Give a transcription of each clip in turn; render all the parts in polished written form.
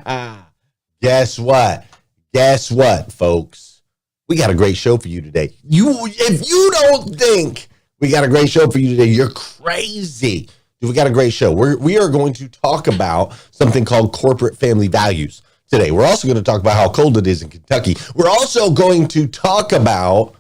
Guess what? Guess what, folks? We got a great show for you today. If you don't think we got a great show for you today, you're crazy. We got a great show. We are going to talk about something called corporate family values today. We're also going to talk about how cold it is in Kentucky. We're also going to talk about,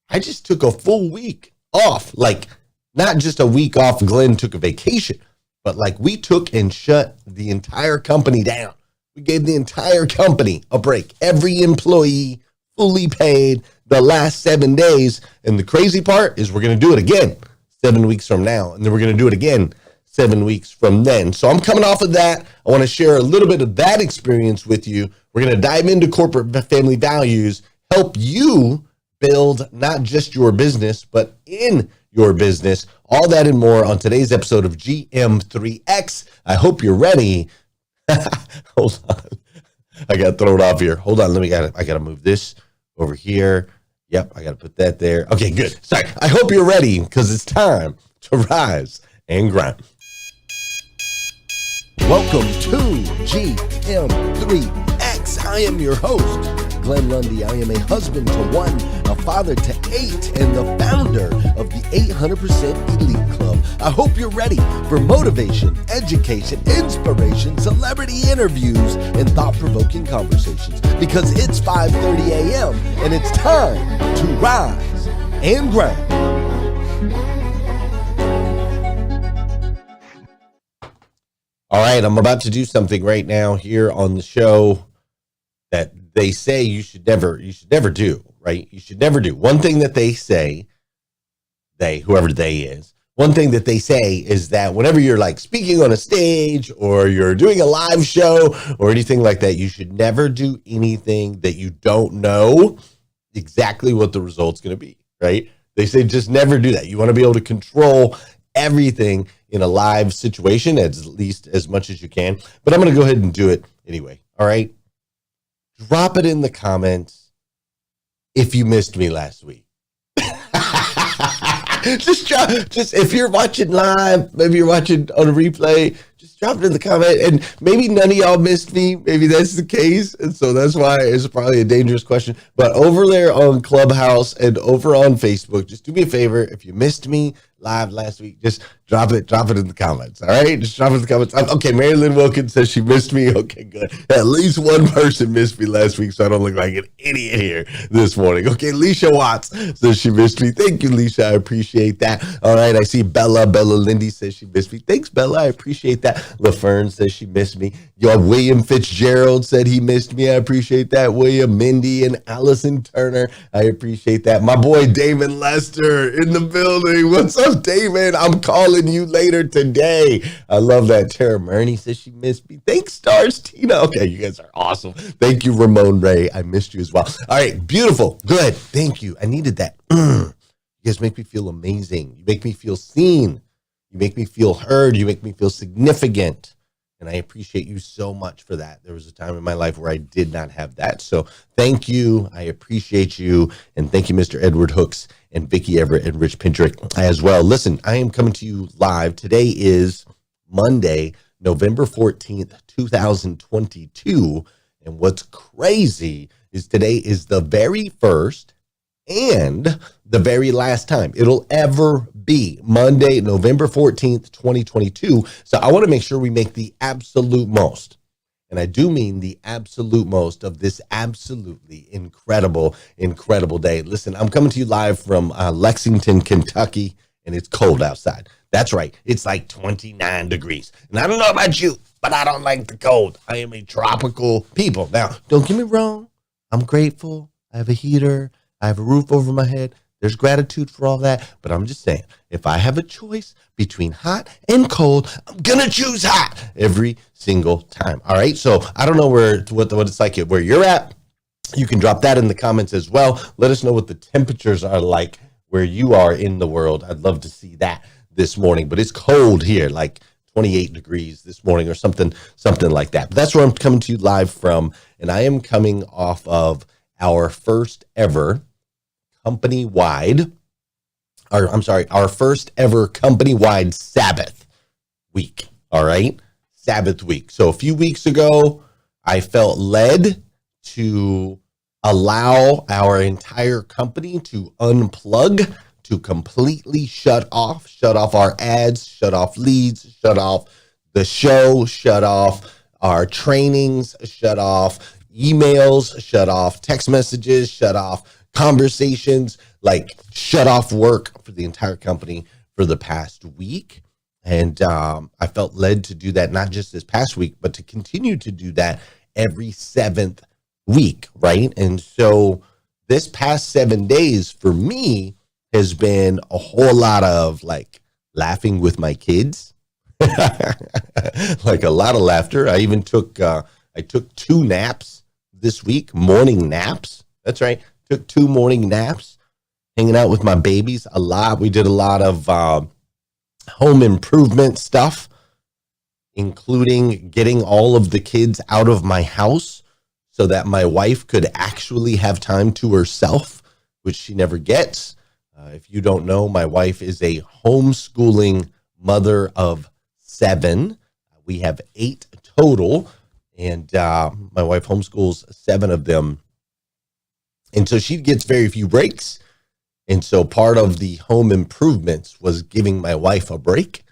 I just took a full week off, like not just a week off. Glenn took a vacation, but like we took and shut the entire company down. We gave the entire company a break. Every employee fully paid the last 7 days. And the crazy part is we're going to do it again 7 weeks from now. And then we're going to do it again 7 weeks from then. So I'm coming off of that. I want to share a little bit of that experience with you. We're going to dive into corporate family values, help you build not just your business, but in your business. All that and more on today's episode of GM3X. I hope you're ready. Hold on. I got thrown off here. Hold on. I got to move this over here. Yep. I got to put that there. Okay, good. Sorry. I hope you're ready because it's time to rise and grind. Welcome to GM3X. I am your host, Glenn Lundy. I am a husband to one, a father to 8, and the founder of the 800% Elite Club. I hope you're ready for motivation, education, inspiration, celebrity interviews, and thought-provoking conversations because it's 5:30 a.m. and it's time to rise and grind. All right, I'm about to do something right now here on the show that they say you should never do, right? You should never do. One thing that they say, whoever they is, one thing that they say is that whenever you're like speaking on a stage or you're doing a live show or anything like that, you should never do anything that you don't know exactly what the result's going to be, right? They say just never do that. You want to be able to control everything in a live situation, at least as much as you can. But I'm going to go ahead and do it anyway, all right? Drop it in the comments if you missed me last week. just if you're watching live, maybe you're watching on a replay, just drop it in the comment. And maybe none of y'all missed me. Maybe that's the case. And so that's why it's probably a dangerous question. But over there on Clubhouse and over on Facebook, just do me a favor. If you missed me live last week, just drop it in the comments. All right, just drop it in the comments. Okay, Mary Lynn Wilkins says she missed me. Okay, good. At least one person missed me last week, so I don't look like an idiot here this morning. Okay, Leisha Watts says she missed me. Thank you, Leisha. I appreciate that. All right, I see Bella Lindy says she missed me. Thanks, Bella. I appreciate that. LaFern says she missed me. William Fitzgerald said he missed me. I appreciate that. William, Mindy, and Allison Turner. I appreciate that. My boy Damon Lester in the building. What's up, Damon? I'm calling you later today. I love that. Tara Murney says she missed me. Thanks, Stars Tina. Okay, you guys are awesome. Thank you, Ramon Ray. I missed you as well. All right, beautiful. Good. Thank you. I needed that. You guys make me feel amazing. You make me feel seen. You make me feel heard. You make me feel significant. And I appreciate you so much for that. There was a time in my life where I did not have that. So thank you. I appreciate you. And thank you, Mr. Edward Hooks and Vicki Everett and Rich Pendrick as well. Listen, I am coming to you live. Today is Monday, November 14th, 2022. And what's crazy is today is the very first and the very last time it'll ever be Monday, November 14th, 2022. So I want to make sure we make the absolute most, and I do mean the absolute most of this absolutely incredible day. Listen, I'm coming to you live from Lexington, Kentucky, and it's cold outside. That's right. It's like 29 degrees. And I don't know about you, but I don't like the cold. I am a tropical people. Now, don't get me wrong. I'm grateful. I have a heater. I have a roof over my head. There's gratitude for all that. But I'm just saying, if I have a choice between hot and cold, I'm going to choose hot every single time. All right. So I don't know what it's like where you're at. You can drop that in the comments as well. Let us know what the temperatures are like where you are in the world. I'd love to see that this morning. But it's cold here, like 28 degrees this morning or something like that. But that's where I'm coming to you live from. And I am coming off of our first ever company-wide, our first ever company-wide Sabbath week, all right? Sabbath week. So a few weeks ago, I felt led to allow our entire company to unplug, to completely shut off our ads, shut off leads, shut off the show, shut off our trainings, shut off emails, shut off text messages, shut off conversations, like shut off work for the entire company for the past week. And I felt led to do that, not just this past week, but to continue to do that every seventh week, right? And so this past 7 days for me has been a whole lot of like laughing with my kids, like a lot of laughter. I even took 2 naps this week, morning naps. That's right, took 2 morning naps, hanging out with my babies a lot. We did a lot of home improvement stuff, including getting all of the kids out of my house so that my wife could actually have time to herself, which she never gets. If you don't know, my wife is a homeschooling mother of 7. We have 8 total, and my wife homeschools 7 of them. And so she gets very few breaks. And so part of the home improvements was giving my wife a break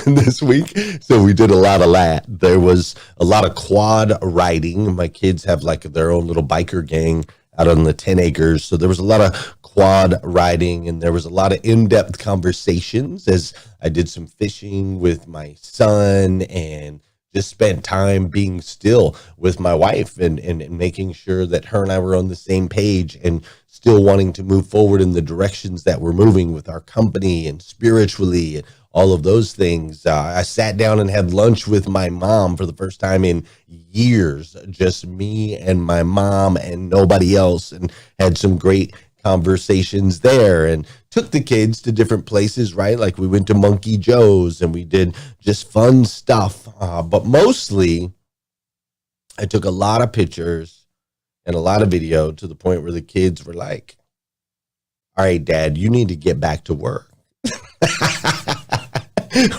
this week. So we did a lot of that. There was a lot of quad riding. My kids have like their own little biker gang out on the 10 acres. So there was a lot of quad riding, and there was a lot of in-depth conversations as I did some fishing with my son and just spent time being still with my wife and making sure that her and I were on the same page and still wanting to move forward in the directions that we're moving with our company and spiritually and all of those things. I sat down and had lunch with my mom for the first time in years, just me and my mom and nobody else, and had some great conversations there, and took the kids to different places, right? Like we went to Monkey Joe's and we did just fun stuff. But mostly I took a lot of pictures and a lot of video to the point where the kids were like, all right, Dad, you need to get back to work.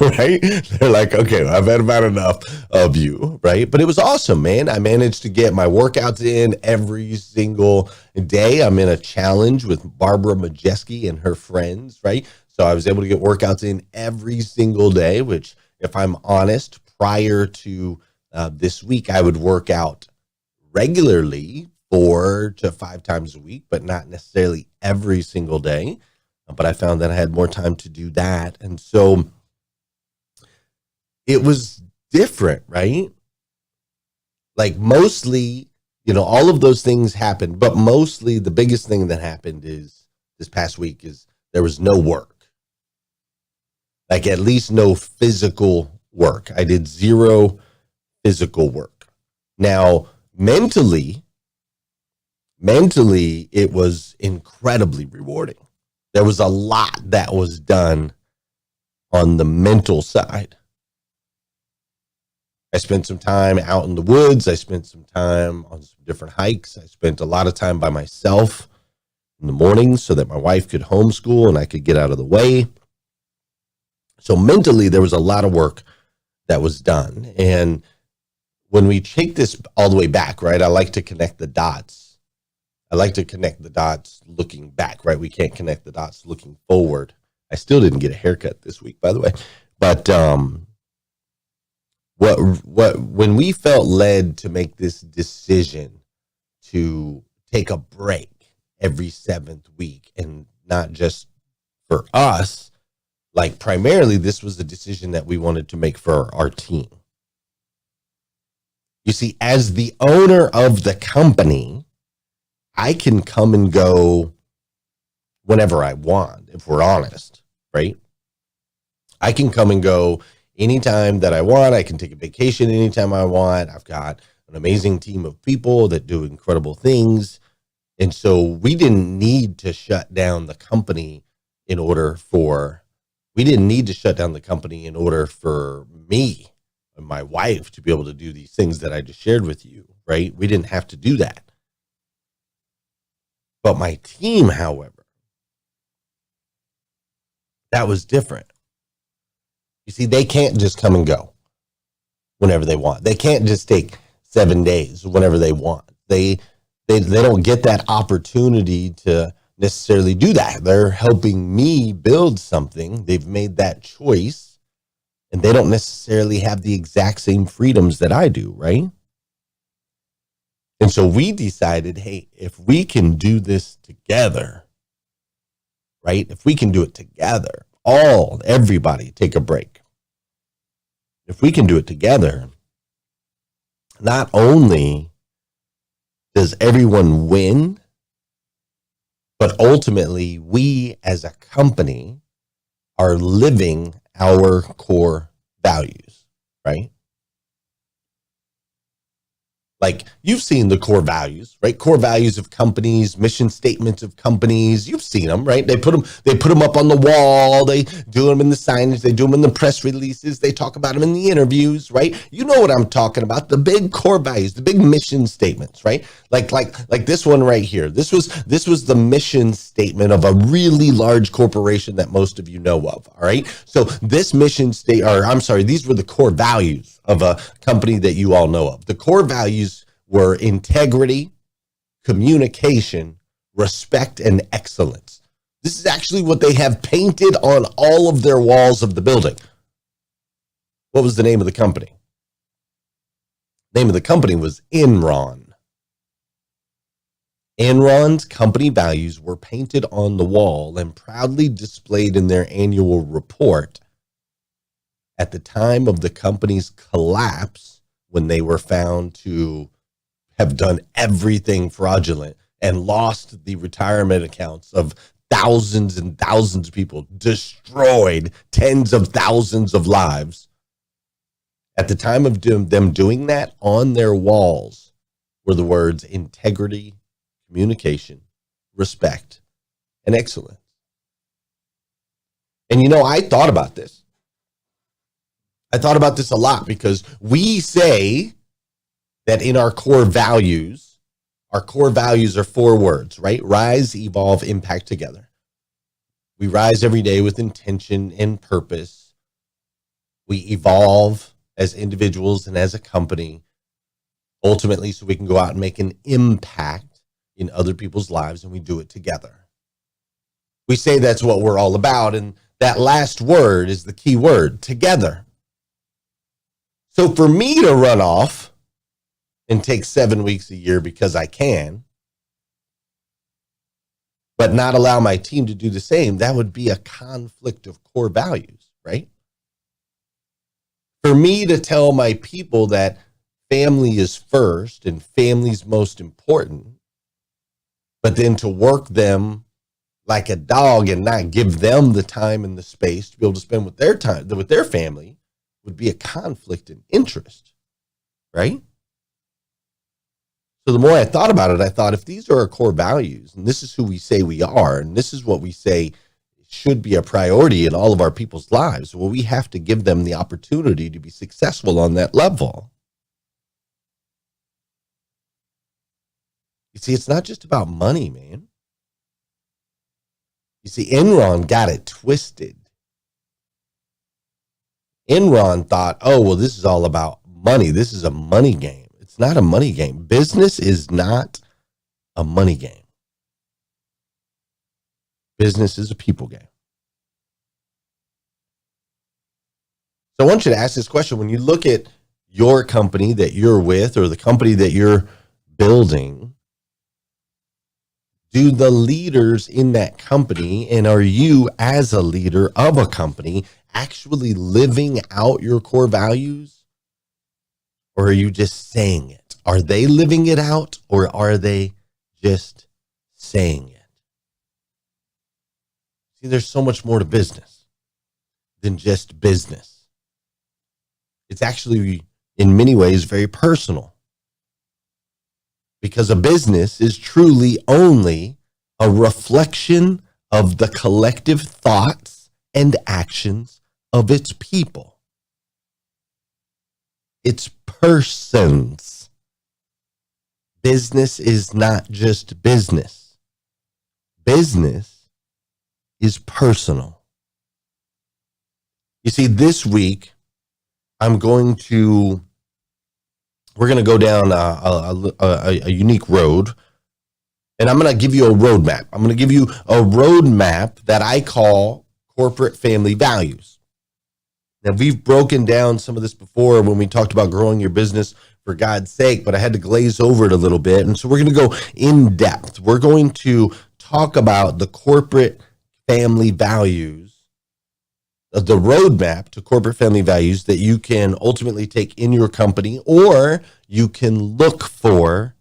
Right? They're like, okay, I've had about enough of you, right? But it was awesome, man. I managed to get my workouts in every single day. I'm in a challenge with Barbara Majeski and her friends, right? So I was able to get workouts in every single day, which, if I'm honest, prior to this week, I would work out regularly 4 to 5 times a week, but not necessarily every single day. But I found that I had more time to do that. And so it was different, right? Like mostly, all of those things happened, but mostly the biggest thing that happened is this past week is there was no work. Like at least no physical work. I did 0 physical work. Now, mentally, it was incredibly rewarding. There was a lot that was done on the mental side. I spent some time out in the woods. I spent some time on some different hikes. I spent a lot of time by myself in the mornings so that my wife could homeschool and I could get out of the way. So mentally, there was a lot of work that was done. And when we take this all the way back, right, I like to connect the dots. I like to connect the dots looking back, right? We can't connect the dots looking forward. I still didn't get a haircut this week, by the way. But when we felt led to make this decision to take a break every 7th week, and not just for us, like primarily this was the decision that we wanted to make for our team. You see, as the owner of the company, I can come and go whenever I want, if we're honest, right? I can come and go anytime that I want. I can take a vacation anytime I want. I've got an amazing team of people that do incredible things. And so we didn't need to shut down the company in order for me and my wife to be able to do these things that I just shared with you, right? We didn't have to do that. But my team, however, that was different. You see, they can't just come and go. whenever they want. They can't just take 7 days whenever they want. They don't get that opportunity to necessarily do that. They're helping me build something. They've made that choice, and they don't necessarily have the exact same freedoms that I do, right? And so we decided, hey, if we can do this together, right? If we can do it together, everybody take a break. If we can do it together, not only does everyone win, but ultimately we as a company are living our core values, right? Like, you've seen the core values, right? Core values of companies, mission statements of companies. You've seen them, right? They put them up on the wall. They do them in the signage. They do them in the press releases. They talk about them in the interviews, right? You know what I'm talking about. The big core values, the big mission statements, right? Like this one right here. This was the mission statement of a really large corporation that most of you know of, all right? So this these were the core values of a company that you all know of. The core values were integrity, communication, respect, and excellence. This is actually what they have painted on all of their walls of the building. What was the name of the company? The name of the company was Enron. Enron's company values were painted on the wall and proudly displayed in their annual report. At the time of the company's collapse, when they were found to have done everything fraudulent and lost the retirement accounts of thousands and thousands of people, destroyed tens of thousands of lives. At the time of them doing that, on their walls were the words integrity, communication, respect, and excellence. And I thought about this. I thought about this a lot because we say that in our core values are 4 words, right? Rise, evolve, impact together. We rise every day with intention and purpose. We evolve as individuals and as a company, ultimately so we can go out and make an impact in other people's lives, and we do it together. We say that's what we're all about, and that last word is the key word, together. So for me to run off and take 7 weeks a year because I can, but not allow my team to do the same, that would be a conflict of core values, right? For me to tell my people that family is first and family's most important, but then to work them like a dog and not give them the time and the space to be able to spend with their family, would be a conflict in interest, right? So the more I thought about it, I thought, if these are our core values, and this is who we say we are, and this is what we say should be a priority in all of our people's lives, well, we have to give them the opportunity to be successful on that level. You see, it's not just about money, man. You see, Enron got it twisted. Enron thought, oh, well, this is all about money. This is a money game. It's not a money game. Business is not a money game. Business is a people game. So I want you to ask this question. When you look at your company that you're with or the company that you're building, do the leaders in that company, and are you as a leader of a company actually living out your core values? Or are you just saying it? Are they living it out, or are they just saying it? See, there's so much more to business than just business. It's actually, in many ways, very personal. Because a business is truly only a reflection of the collective thoughts and actions of its people. It's persons. Business is not just business. Business is personal. You see, this week, I'm going to we're going to go down a unique road, and I'm going to give you a roadmap. I'm going to give you a roadmap that I call corporate family values. Now, we've broken down some of this before when we talked about growing your business for God's sake, but I had to glaze over it a little bit. And so we're going to go in depth. We're going to talk about the corporate family values, the roadmap to corporate family values that you can ultimately take in your company, or you can look for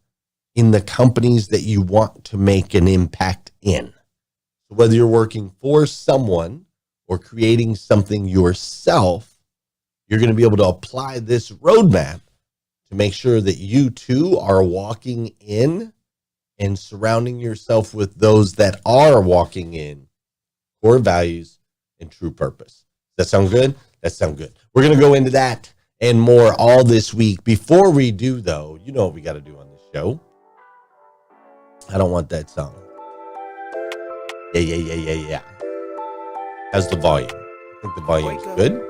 in the companies that you want to make an impact in. So whether you're working for someone or creating something yourself, you're going to be able to apply this roadmap to make sure that you too are walking in and surrounding yourself with those that are walking in core values and true purpose. Does that sound good? That sounds good. We're going to go into that and more all this week. Before we do, though, you know what we got to do on this show. I don't want that song. Yeah. How's the volume? I think the volume's good.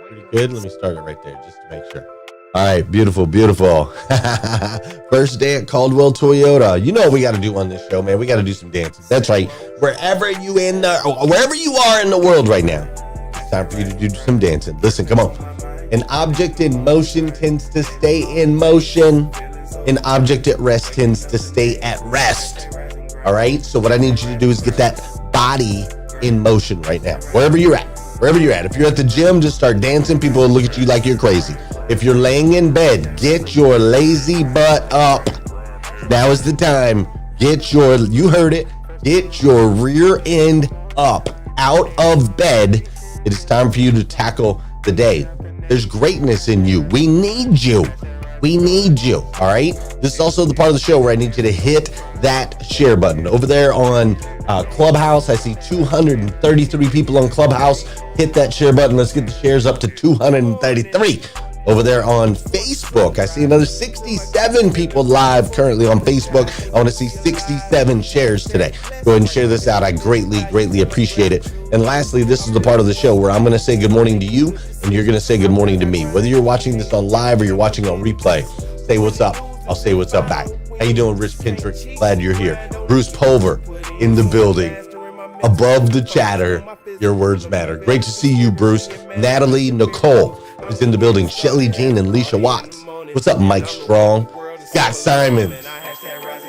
Pretty good. Let me start it right there just to make sure. All right, beautiful. First day at Caldwell Toyota. You know what we got to do on this show, man. We got to do some dancing. That's right. Wherever you are in the world right now, it's time for you to do some dancing. Listen, come on. An object in motion tends to stay in motion. An object at rest tends to stay at rest. All right. So what I need you to do is get that body in motion right now, wherever you're at. If you're at the gym, just start dancing. People will look at you like you're crazy. If you're laying in bed, get your lazy butt up. Now is the time. You heard it. Get your rear end up out of bed. It is time for you to tackle the day. There's greatness in you. We need you. All right. This is also the part of the show where I need you to hit that share button over there on Clubhouse. I see 233 people on Clubhouse. Hit that share button. Let's get the shares up to 233. Over there on Facebook, I see another 67 people live currently on Facebook. I want to see 67 shares today. Go ahead and share this out. I greatly appreciate it. And lastly, this is the part of the show where I'm going to say good morning to you, and you're going to say good morning to me. Whether you're watching this on live or you're watching on replay, say what's up. I'll say what's up back. How you doing, Rich Pintrick? Glad you're here. Bruce Pulver in the building. Above the chatter, your words matter. Great to see you, Bruce. Natalie Nicole is in the building. Shelly Jean and Leisha Watts. What's up, Mike Strong? Scott Simons.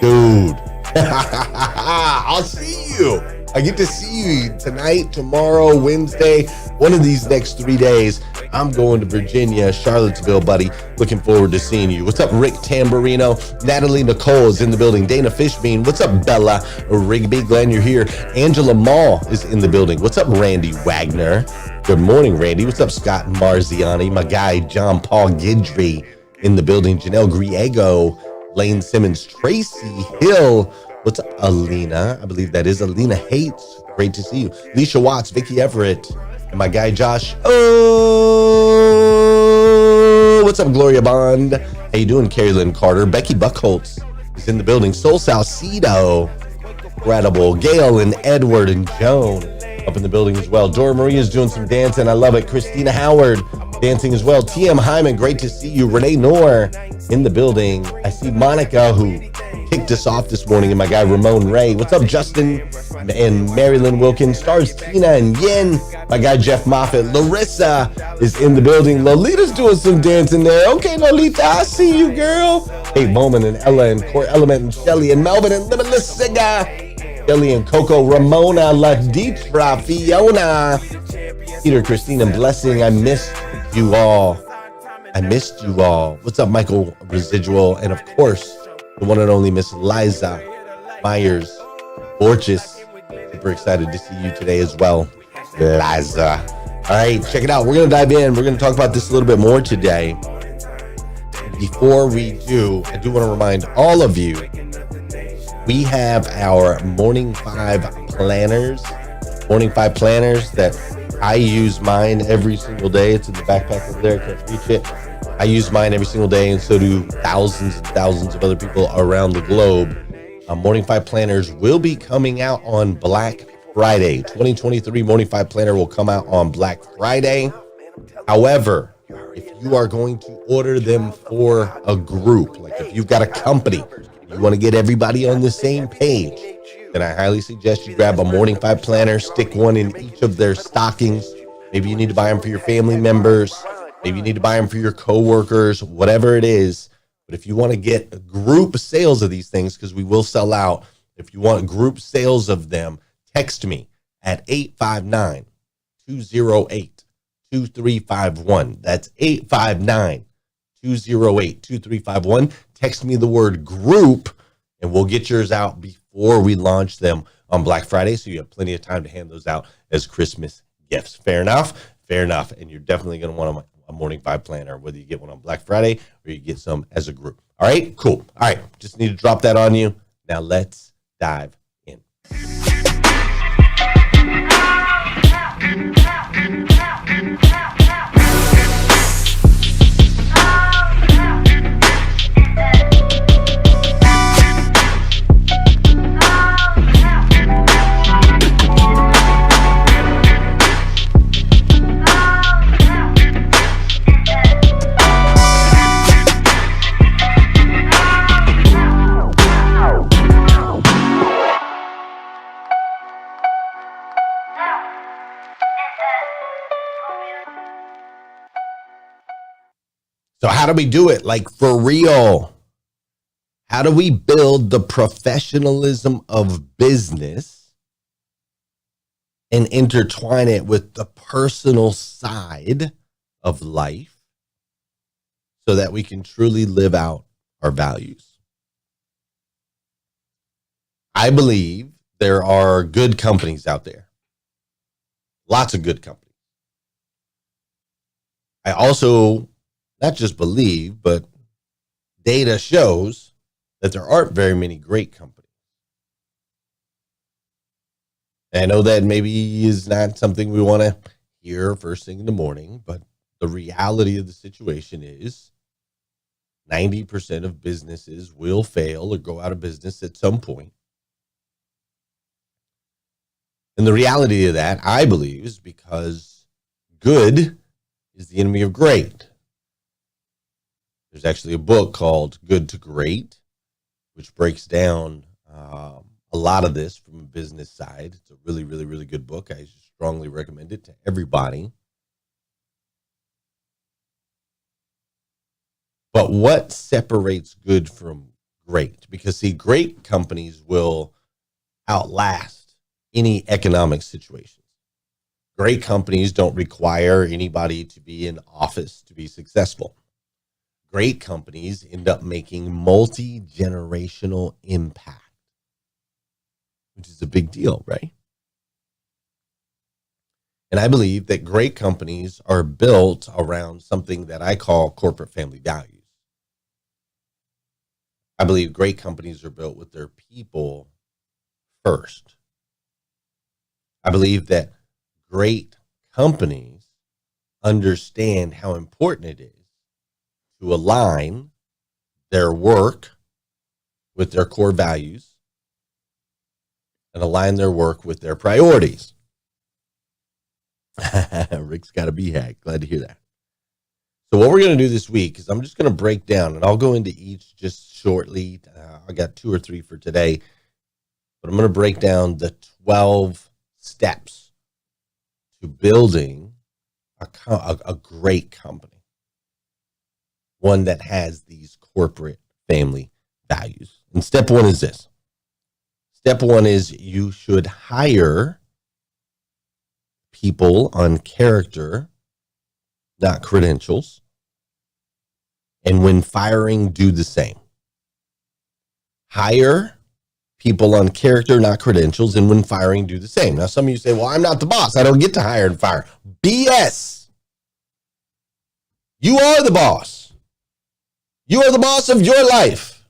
Dude. I'll see you. I get to see you tonight, tomorrow, Wednesday, one of these next 3 days. I'm going to Virginia, Charlottesville, buddy. Looking forward to seeing you. What's up, Rick Tamburino? Natalie Nicole is in the building. Dana Fishbein. What's up, Bella Rigby? Glad you're here. Angela Mall is in the building. What's up, Randy Wagner? Good morning, Randy. What's up, Scott Marziani? My guy, John Paul Gidry in the building. Janelle Griego, Lane Simmons, Tracy Hill. What's up, Alina? I believe that is Alina Hates. Great to see you. Leisha Watts, Vicky Everett, and my guy, Josh. Oh, what's up, Gloria Bond? How you doing, Carrie Lynn Carter? Becky Buckholtz is in the building. Soul Salcedo. Incredible. Gail and Edward and Joan up in the building as well. Dora Maria is doing some dancing. I love it. Christina Howard dancing as well. TM Hyman, great to see you. Renee Noor in the building. I see Monica, who kicked us off this morning, and my guy Ramon Ray. What's up, Justin and Marilyn Wilkins? Stars Tina and Yin. My guy Jeff Moffitt. Larissa is in the building. Lolita's doing some dancing there. Okay, Lolita, I see you, girl. Kate Bowman and Ella and Core Element and Shelly and Melvin and Limitless Siga. Kelly and Coco, Ramona, La Ditra, Fiona, Peter, Christine, and Blessing. I missed you all. What's up, Michael Residual? And of course, the one and only Miss Liza Myers Borges. Super excited to see you today as well, Liza. All right, check it out. We're going to dive in. We're going to talk about this a little bit more today. Before we do, I do want to remind all of you, we have our Morning 5 planners that I use mine every single day. It's in the backpack over there. I can't reach it. I use mine every single day, and so do thousands and thousands of other people around the globe. Morning 5 planners will be coming out on Black Friday. 2023 Morning 5 planner will come out on Black Friday. However, if you are going to order them for a group, like if you've got a company, you want to get everybody on the same page, then I highly suggest you grab a Morning 5 planner, stick one in each of their stockings. Maybe you need to buy them for your family members. Maybe you need to buy them for your coworkers, whatever it is. But if you want to get group sales of these things, because we will sell out, if you want group sales of them, text me at 859-208-2351. That's 859-208-2351. Text me the word group, and we'll get yours out before we launch them on Black Friday, so you have plenty of time to hand those out as Christmas gifts. Fair enough? Fair enough. And you're definitely going to want a Morning 5 planner, whether you get one on Black Friday or you get some as a group. All right, cool. All right, just need to drop that on you. Now let's dive in. So how do we do it? Like, for real? How do we build the professionalism of business and intertwine it with the personal side of life so that we can truly live out our values? I believe there are good companies out there. Lots of good companies. I also not just believe, but data shows that there aren't very many great companies. And I know that maybe is not something we want to hear first thing in the morning, but the reality of the situation is 90% of businesses will fail or go out of business at some point. And the reality of that, I believe, is because good is the enemy of great. There's actually a book called Good to Great, which breaks down a lot of this from a business side. It's a really, really, really good book. I strongly recommend it to everybody. But what separates good from great? Because, see, great companies will outlast any economic situations. Great companies don't require anybody to be in office to be successful. Great companies end up making multi-generational impact, which is a big deal, right? And I believe that great companies are built around something that I call corporate family values. I believe great companies are built with their people first. I believe that great companies understand how important it is to align their work with their core values and align their work with their priorities. Rick's got a BHAG. Glad to hear that. So what we're going to do this week is I'm just going to break down, and I'll go into each just shortly. I got 2 or 3 for today, but I'm going to break down the 12 steps to building a great company. One that has these corporate family values. And step 1 is this. Step 1 is you should hire people on character, not credentials. And when firing, do the same. Hire people on character, not credentials. And when firing, do the same. Now, some of you say, well, I'm not the boss. I don't get to hire and fire. BS. You are the boss. You are the boss of your life.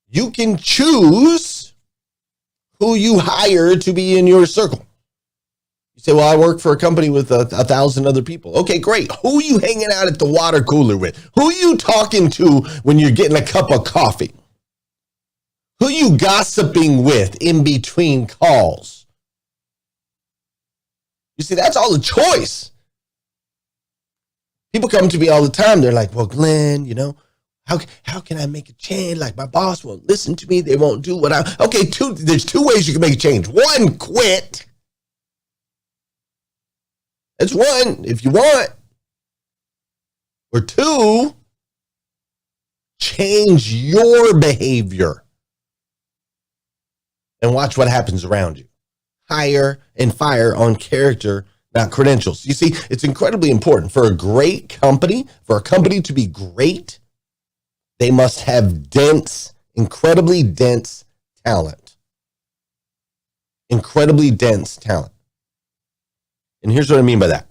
You can choose who you hire to be in your circle. You say, well, I work for a company with 1,000 other people. Okay, great. Who are you hanging out at the water cooler with? Who are you talking to when you're getting a cup of coffee? Who are you gossiping with in between calls? You see, that's all a choice. People come to me all the time. They're like, well, Glenn, how can I make a change? Like, my boss won't listen to me. They won't do what okay, there's two ways you can make a change. One, quit. That's one, if you want. Or two, change your behavior and watch what happens around you. Hire and fire on character, not credentials. You see, it's incredibly important for a great company, for a company to be great, they must have incredibly dense talent. Incredibly dense talent. And here's what I mean by that.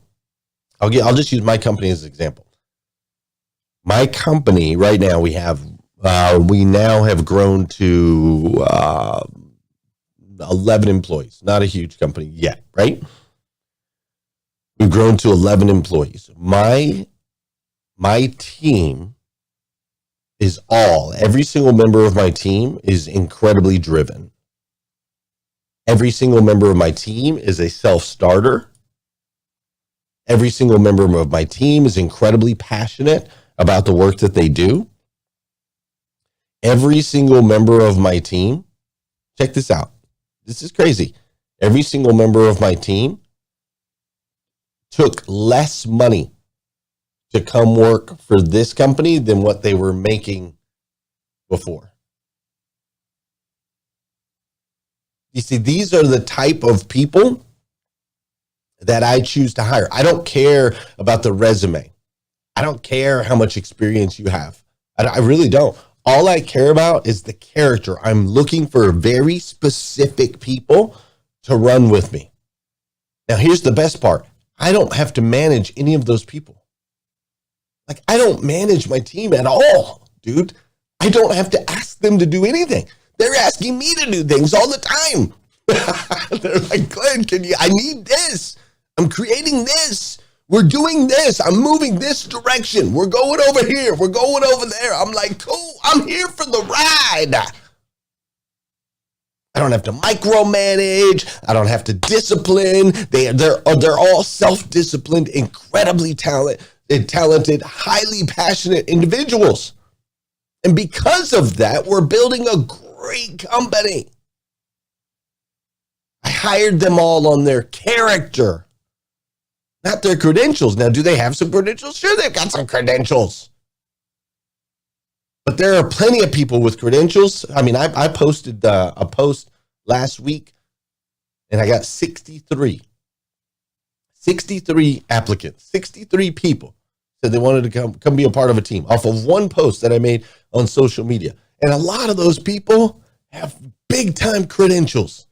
I'll just use my company as an example. My company right now, we now have grown to 11 employees. Not a huge company yet, right? We've grown to 11 employees. My team is every single member of my team is incredibly driven. Every single member of my team is a self-starter. Every single member of my team is incredibly passionate about the work that they do. Every single member of my team, check this out. This is crazy. Every single member of my team took less money to come work for this company than what they were making before. You see, these are the type of people that I choose to hire. I don't care about the resume. I don't care how much experience you have. I really don't. All I care about is the character. I'm looking for very specific people to run with me. Now, here's the best part. I don't have to manage any of those people. Like, I don't manage my team at all, dude. I don't have to ask them to do anything. They're asking me to do things all the time. They're like, Glenn, I need this. I'm creating this. We're doing this. I'm moving this direction. We're going over here. We're going over there. I'm like, cool. I'm here for the ride. I don't have to micromanage. I don't have to discipline. They're all self-disciplined, incredibly talented, highly passionate individuals. And because of that, we're building a great company. I hired them all on their character, not their credentials. Now, do they have some credentials? Sure, they've got some credentials. But there are plenty of people with credentials. I mean, I posted a post last week, and I got 63 applicants, 63 people said they wanted to come be a part of a team off of one post that I made on social media. And a lot of those people have big time credentials.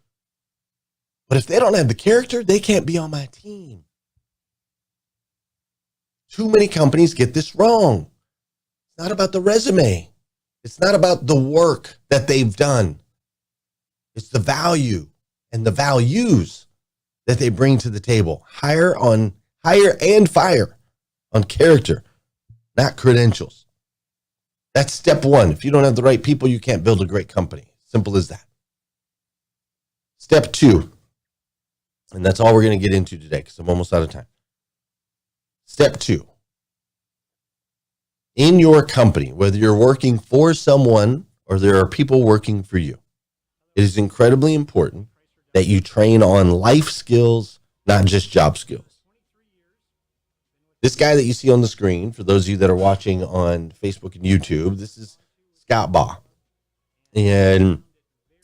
But if they don't have the character, they can't be on my team. Too many companies get this wrong. It's not about the resume. It's not about the work that they've done. It's the value and the values that they bring to the table. Hire and fire on character, not credentials. That's step one. If you don't have the right people, you can't build a great company. Simple as that. Step two, and that's all we're going to get into today because I'm almost out of time. Step two, in your company, whether you're working for someone or there are people working for you, it is incredibly important that you train on life skills, not just job skills. This guy that you see on the screen, for those of you that are watching on Facebook and YouTube, this is Scott Baugh. And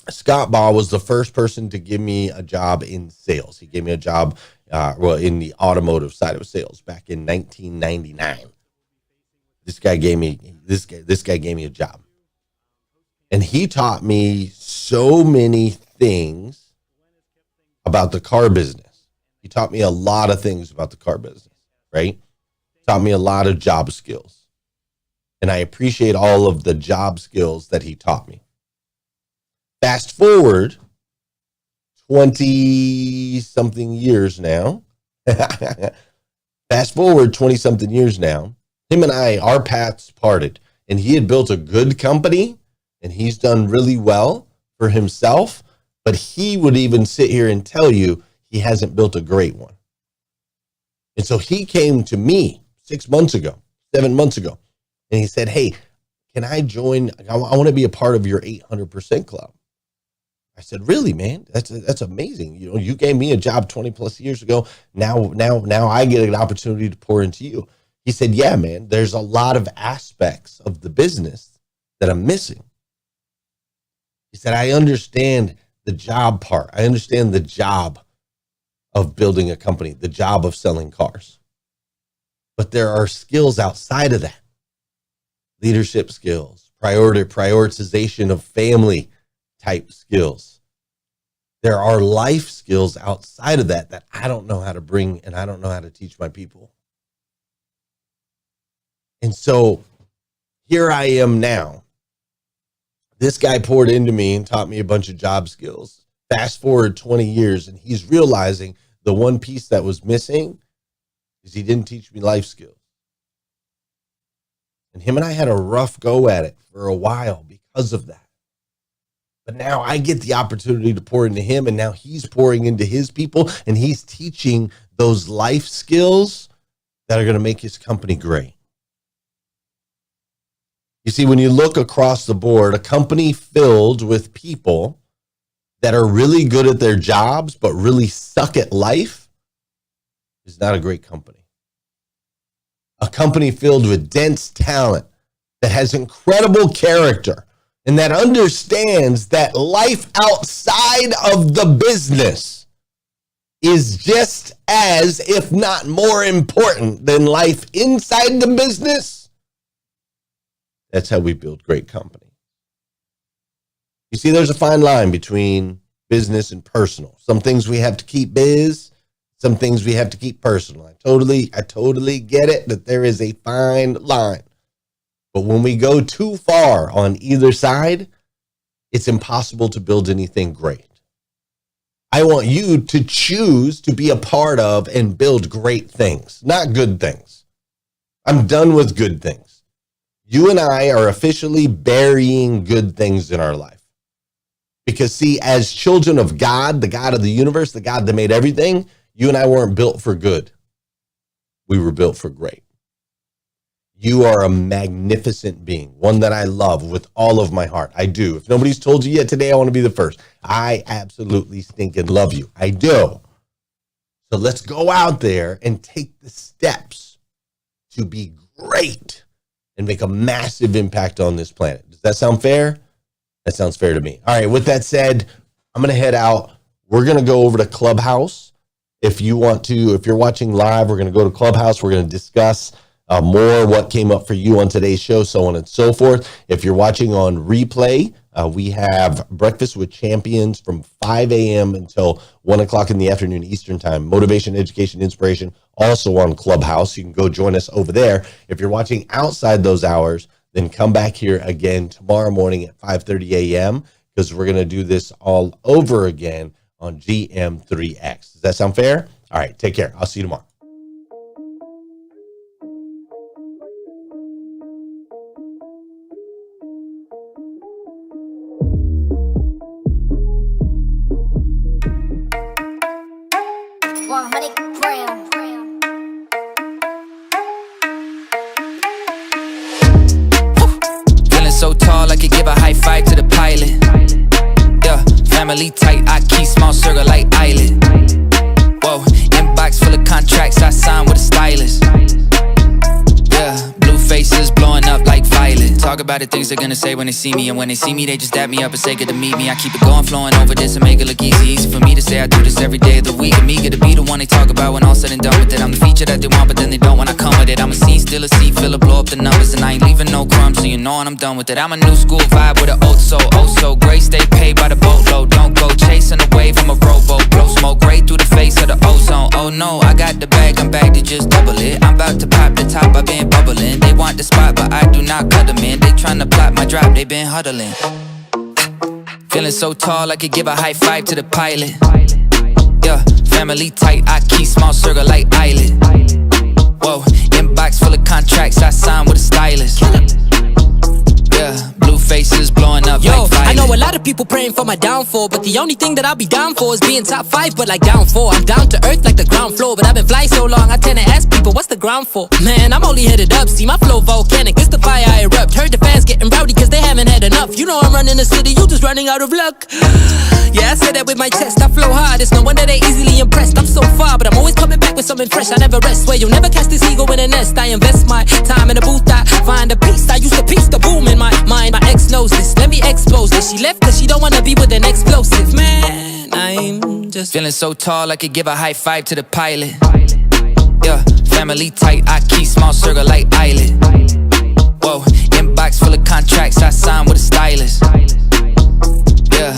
Scott Baugh was the first person to give me a job in sales. He gave me a job in the automotive side of sales back in 1999. This guy gave me a job. And he taught me so many things about the car business. He taught me a lot of things about the car business, right? Taught me a lot of job skills. And I appreciate all of the job skills that he taught me. Fast forward 20-something years now. Fast forward 20-something years now. Him and our paths parted. And he had built a good company. And he's done really well for himself. But he would even sit here and tell you he hasn't built a great one. And so he came to me 6 months ago, 7 months ago. And he said, hey, can I join? I want to be a part of your 800% club. I said, really, man? That's amazing. You know, you gave me a job 20 plus years ago. Now I get an opportunity to pour into you. He said, yeah, man, there's a lot of aspects of the business that I'm missing. He said, I understand the job part. I understand the job of building a company, the job of selling cars. But there are skills outside of that. Leadership skills, prioritization of family type skills. There are life skills outside of that I don't know how to bring, and I don't know how to teach my people. And so here I am now. This guy poured into me and taught me a bunch of job skills. Fast forward 20 years, and he's realizing the one piece that was missing is he didn't teach me life skills. And him and I had a rough go at it for a while because of that. But now I get the opportunity to pour into him, and now he's pouring into his people, and he's teaching those life skills that are going to make his company great. You see, when you look across the board, a company filled with people that are really good at their jobs but really suck at life is not a great company. A company filled with dense talent that has incredible character and that understands that life outside of the business is just as, if not more important than life inside the business. That's how we build great company. You see, there's a fine line between business and personal. Some things we have to keep biz, some things we have to keep personal. I totally get it that there is a fine line. But when we go too far on either side, it's impossible to build anything great. I want you to choose to be a part of and build great things, not good things. I'm done with good things. You and I are officially burying good things in our life. Because see, as children of God, the God of the universe, the God that made everything, you and I weren't built for good. We were built for great. You are a magnificent being, one that I love with all of my heart. I do. If nobody's told you yet today, I want to be the first. I absolutely stinking love you. I do. So let's go out there and take the steps to be great and make a massive impact on this planet. Does that sound fair? That sounds fair to me. All right, with that said, I'm going to head out. We're going to go over to Clubhouse. If you want to, if you're watching live, we're going to go to Clubhouse. We're going to discuss more what came up for you on today's show, so on and so forth. If you're watching on replay, we have Breakfast with Champions from 5 a.m. until 1 o'clock in the afternoon Eastern time. Motivation, education, inspiration, also on Clubhouse. You can go join us over there. If you're watching outside those hours, then come back here again tomorrow morning at 5:30 a.m. because we're going to do this all over again on GM3X. Does that sound fair? All right, take care. I'll see you tomorrow. Feeling so tall, I could give a high five to the pilot. Yeah, family tight, I keep small circle like island. Whoa, inbox full of contracts, I sign with a stylist. Yeah, blue faces blowing up like violet. Talk about the things they're gonna say when they see me, and when they see me, they just dap me up and say good to meet me. I keep it going, flowing over this and make it look easy. Easy for me to say I do this every day of the week. I'm eager to be the one they talk about when all said and done with it. I'm the feature that they want, but then they don't when I come with it. I'm a scene, still a seat, filler, blow up the numbers, and I ain't leaving no crumbs, so you know when I'm done with it. I'm a new school vibe with an old soul, oh so great. Stay paid by the boatload, don't go chasing a wave. I'm a rowboat, blow smoke right through the face of the ozone. Oh no, I got the bag, I'm back to just double it. I'm about to pop the top, I've been bubbling. They want the spot, but I do not cut them in. They tryna plot my drop, they been huddling. Feeling so tall, I could give a high five to the pilot. Yeah, family tight, I keep small circle like island. Whoa, inbox full of contracts, I sign with a stylist. Yeah, blue faces blowing up like violet. I know a lot of people people praying for my downfall, but the only thing that I'll be down for is being top 5, but like down 4. I'm down to earth like the ground floor, but I've been flying so long I tend to ask people, what's the ground for? Man, I'm only headed up, see my flow volcanic, it's the fire I erupt. Heard the fans getting rowdy cause they haven't had enough. You know I'm running the city, you just running out of luck. Yeah, I say that with my chest, I flow hard, it's no wonder they easily impressed. I'm so far, but I'm always coming back with something fresh. I never rest, where you'll never catch this ego in a nest. I invest my time in a booth, I find a peace. I used to piece the boom in my mind. My ex knows this, let me expose this. She left cause she don't wanna be with an explosive. Man, I'm just feeling so tall I could give a high five to the pilot. Yeah, family tight, I keep small circle like island. Whoa, inbox full of contracts I signed with a stylist.